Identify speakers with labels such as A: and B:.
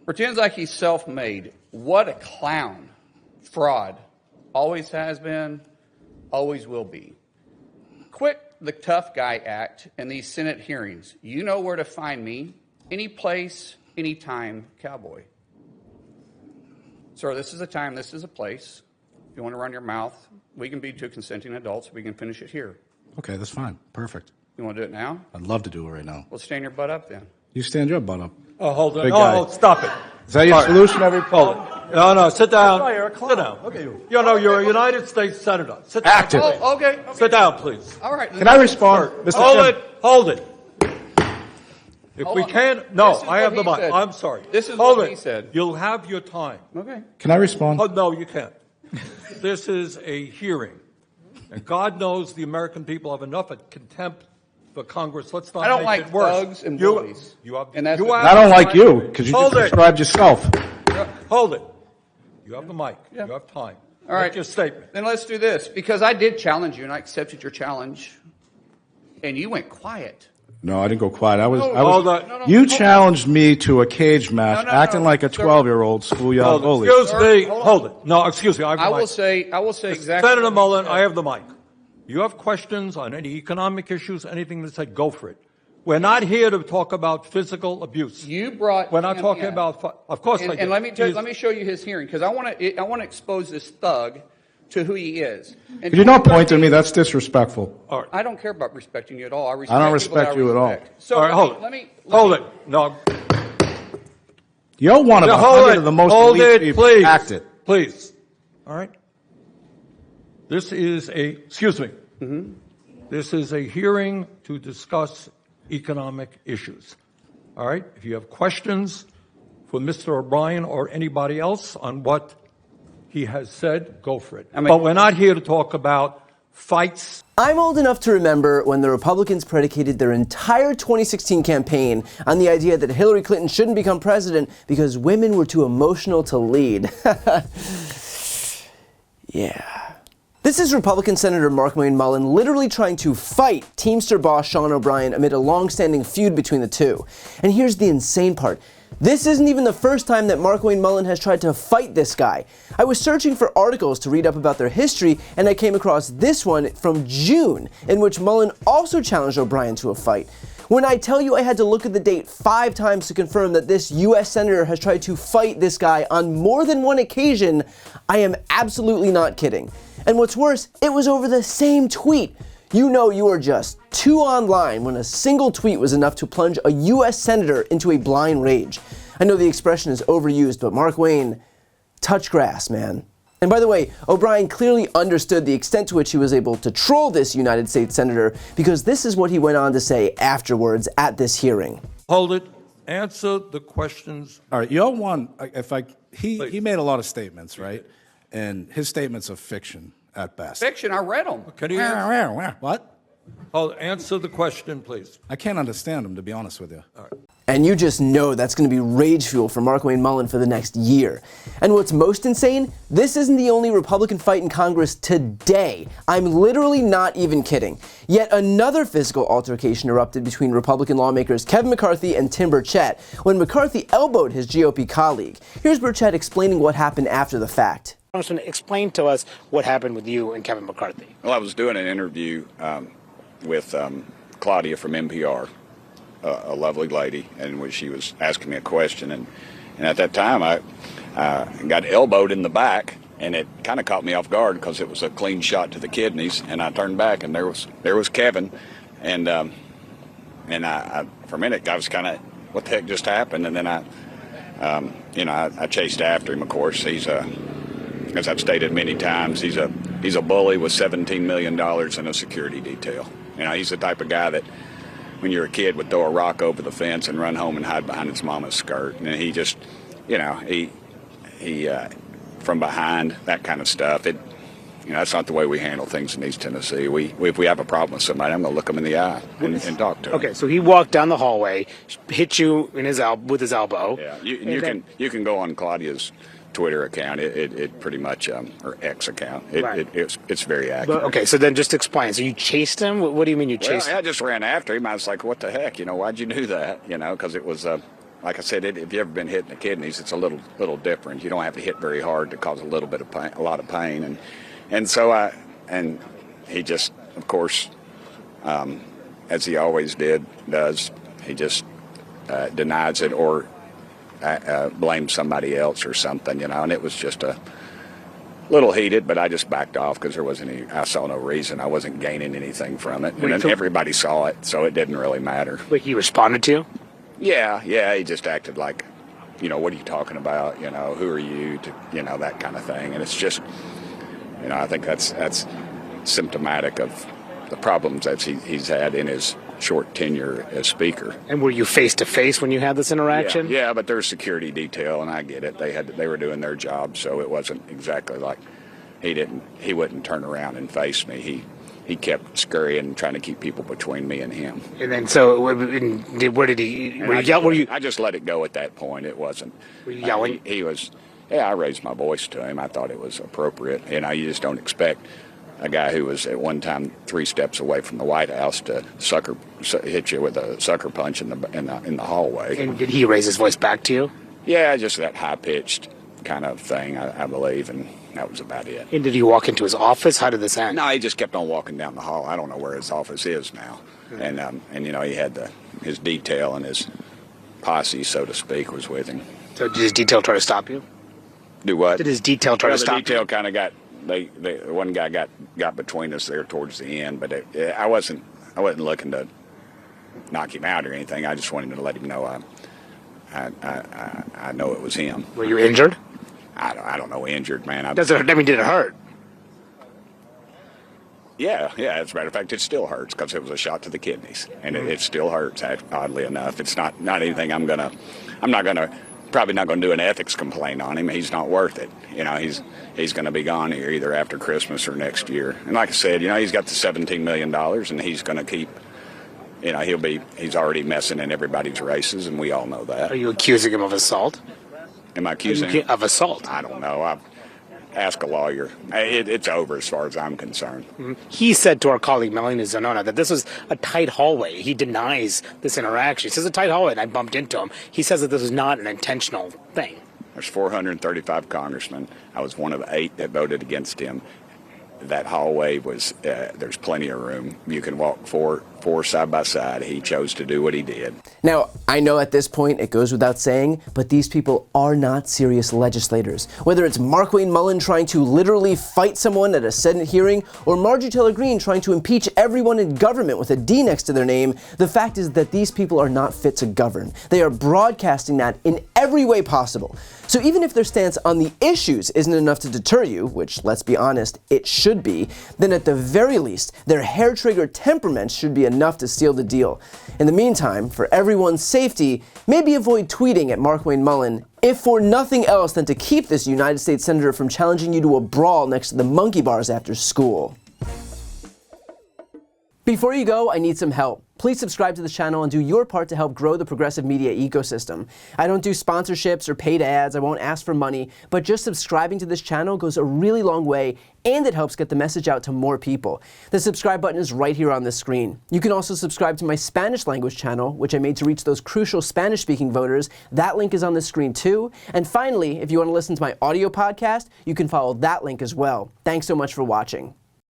A: Pretends like he's self-made. What a clown. Fraud. Always has been, always will be. Quit the tough guy act in these Senate hearings. You know where to find me. Any place, anytime, cowboy. Sir, this is a time, this is a place. If you want to run your mouth, we can be two consenting adults. We can finish it here.
B: Okay, that's fine. Perfect.
A: You want to do it now?
B: I'd love to do it right now.
A: Well, stand your butt up then.
B: You stand your butt up.
C: Oh, hold on.
B: Big guy.
C: Oh, stop it.
B: Is that your solution every
C: Hold it. No, sit down.
D: Sit down. Okay.
C: You know, you're a United States Senator. Sit down.
B: Active.
A: Oh, okay.
C: Sit down, please.
A: All right.
B: Can I respond? Mr. Chairman?
C: Hold it. If
A: Hold
C: we
A: on.
C: can't, no,
A: This is
C: I have
A: what
C: the
A: he
C: mic.
A: said.
C: I'm sorry.
A: This is
C: Hold
A: what
C: it.
A: he said.
C: You'll have your time.
A: Okay.
B: Can I respond?
C: Oh, no, you can't. This is a hearing. And God knows the American people have enough of contempt for Congress. Let's not
A: I don't
C: make
A: like
C: it worse.
A: thugs and bullies.
C: And that's
B: I don't like you because you just described yourself.
C: Hold it. You have the mic.
A: Yeah.
C: You have time.
A: All right.
C: Make your statement.
A: Then let's do this, because I did challenge you, and I accepted your challenge, and you went quiet.
B: No, I didn't go quiet.
C: Hold on.
B: You challenged me to a cage match, acting like a 12-year-old schoolyard bully.
C: Excuse me. Hold it. No, excuse me. I have the
A: I
C: mic.
A: will say exactly.
C: Senator
A: what you
C: Mullen,
A: said.
C: I have the mic. You have questions on any economic issues, anything that said, go for it. We're not here to talk about physical abuse.
A: You brought.
C: We're not
A: him
C: talking
A: in.
C: about. Of course, I
A: And
C: did.
A: let me show you his hearing, because I want to expose this thug to who he is. And
B: Could you not point to me? That's disrespectful.
C: All right.
A: I don't care about respecting you at all. I
B: don't
A: people
B: respect
A: that I
B: you at all.
A: respect. So
C: All right, hold it.
A: let me
C: Hold it. No.
B: You're one of
C: No,
B: the
C: hold
B: 100
C: it.
B: of the most
C: Hold
B: elite
C: it,
B: people.
C: please.
B: Act it.
C: Please. All right. This is excuse me.
A: Mm-hmm.
C: This is a hearing to discuss economic issues. All right. If you have questions for Mr. O'Brien or anybody else on what he has said, go for it. But we're not here to talk about fights.
E: I'm old enough to remember when the Republicans predicated their entire 2016 campaign on the idea that Hillary Clinton shouldn't become president because women were too emotional to lead. Yeah. This is Republican Senator Markwayne Mullin literally trying to fight Teamster boss Sean O'Brien amid a long-standing feud between the two. And here's the insane part. This isn't even the first time that Markwayne Mullin has tried to fight this guy. I was searching for articles to read up about their history, and I came across this one from June, in which Mullin also challenged O'Brien to a fight. When I tell you I had to look at the date 5 times to confirm that this U.S. Senator has tried to fight this guy on more than one occasion, I am absolutely not kidding. And what's worse, it was over the same tweet. You know you are just too online when a single tweet was enough to plunge a U.S. Senator into a blind rage. I know the expression is overused, but Markwayne, touch grass, man. And by the way, O'Brien clearly understood the extent to which he was able to troll this United States Senator, because this is what he went on to say afterwards at this hearing.
C: Hold it. Answer the questions.
B: All right, you're one. He made a lot of statements, right? And his statements are fiction at best.
A: fiction. I read them.
C: Can you answer?
B: What?
C: Answer the question, please.
B: I can't understand him, to be honest with you.
C: All right.
E: And you just know that's going to be rage fuel for Markwayne Mullin for the next year. And what's most insane, this isn't the only Republican fight in Congress today. I'm literally not even kidding. Yet another physical altercation erupted between Republican lawmakers Kevin McCarthy and Tim Burchett when McCarthy elbowed his GOP colleague. Here's Burchett explaining what happened after the fact.
F: Congressman, explain to us what happened with you and Kevin McCarthy.
G: Well, I was doing an interview with Claudia from NPR. A lovely lady, and when she was asking me a question, and at that time I got elbowed in the back, and it kind of caught me off guard because it was a clean shot to the kidneys, and I turned back, and there was Kevin, and I for a minute I was kind of, what the heck just happened, and then I chased after him. Of course, he's as I've stated many times, he's a bully with $17 million in a security detail. He's the type of guy that, when you're a kid, would throw a rock over the fence and run home and hide behind his mama's skirt. And he just, he from behind, that kind of stuff. That's not the way we handle things in East Tennessee. If we have a problem with somebody, I'm going to look them in the eye and talk to them.
F: Okay, so he walked down the hallway, hit you in with his elbow.
G: Yeah, you can go on Claudia's Twitter account. It pretty much, or X account. It's very accurate.
F: Okay, so then just explain. So you chased him? What do you mean you chased him?
G: I just ran after him. I was like, what the heck? Why'd you do that? Because it was, like like I said, if you've ever been hit in the kidneys, it's a little different. You don't have to hit very hard to cause a little bit of pain, a lot of pain, and he just, of course, as he always does, he just denies it or blames somebody else or something, and it was just a little heated, but I just backed off because I saw no reason. I wasn't gaining anything from it. And then everybody saw it, so it didn't really matter.
F: But he responded to you?
G: Yeah, he just acted like, what are you talking about? Who are you to, that kind of thing. And it's just, I think that's symptomatic of the problems that he's had in his short tenure as speaker.
F: And were you face to face when you had this interaction?
G: Yeah, but there's security detail, and I get it. They were doing their job, so it wasn't exactly like he wouldn't turn around and face me. He kept scurrying, trying to keep people between me and him.
F: And then, so where did he?
G: I just let it go at that point. It wasn't.
F: Were you yelling?
G: He was. Yeah, I raised my voice to him. I thought it was appropriate. You just don't expect a guy who was at one time 3 steps away from the White House to hit you with a sucker punch in the hallway.
F: And did he raise his voice back to you?
G: Yeah, just that high-pitched kind of thing, I believe, and that was about it.
F: And did he walk into his office? How did this end?
G: No, he just kept on walking down the hall. I don't know where his office is now. And he had his detail and his posse, so to speak, was with him.
F: So did his detail try to stop you?
G: Do what?
F: Did his detail try to stop you?
G: The detail kind of got. One guy got between us there towards the end, but I wasn't looking to knock him out or anything. I just wanted to let him know I know it was him.
F: Were you injured?
G: I don't know, injured, man.
F: Did it hurt?
G: Yeah. As a matter of fact, it still hurts because it was a shot to the kidneys, and it still hurts. Oddly enough, it's not anything I'm probably not going to do an ethics complaint on him. He's not worth it. He's going to be gone here either after Christmas or next year. And like I said, he's got the $17 million, and he's going to keep. He's already messing in everybody's races, and we all know that.
F: Are you accusing him of assault?
G: Am I accusing him
F: of assault?
G: I don't know. Ask a lawyer. It's over as far as I'm concerned.
F: Mm-hmm. He said to our colleague Melanie Zanona that this was a tight hallway. He denies this interaction. He says a tight hallway, and I bumped into him. He says that this was not an intentional thing.
G: There's 435 congressmen. I was one of 8 that voted against him. That hallway was, there's plenty of room. You can walk four side by side. He chose to do what he did.
E: Now, I know at this point it goes without saying, but these people are not serious legislators. Whether it's Markwayne Mullin trying to literally fight someone at a Senate hearing, or Marjorie Taylor Greene trying to impeach everyone in government with a D next to their name, the fact is that these people are not fit to govern. They are broadcasting that in every way possible. So even if their stance on the issues isn't enough to deter you, which, let's be honest, it should be, then at the very least, their hair-trigger temperaments should be enough to seal the deal. In the meantime, for everyone's safety, maybe avoid tweeting at Markwayne Mullin, if for nothing else than to keep this United States Senator from challenging you to a brawl next to the monkey bars after school. Before you go, I need some help. Please subscribe to this channel and do your part to help grow the progressive media ecosystem. I don't do sponsorships or paid ads, I won't ask for money, but just subscribing to this channel goes a really long way, and it helps get the message out to more people. The subscribe button is right here on the screen. You can also subscribe to my Spanish language channel, which I made to reach those crucial Spanish-speaking voters. That link is on the screen too. And finally, if you want to listen to my audio podcast, you can follow that link as well. Thanks so much for watching.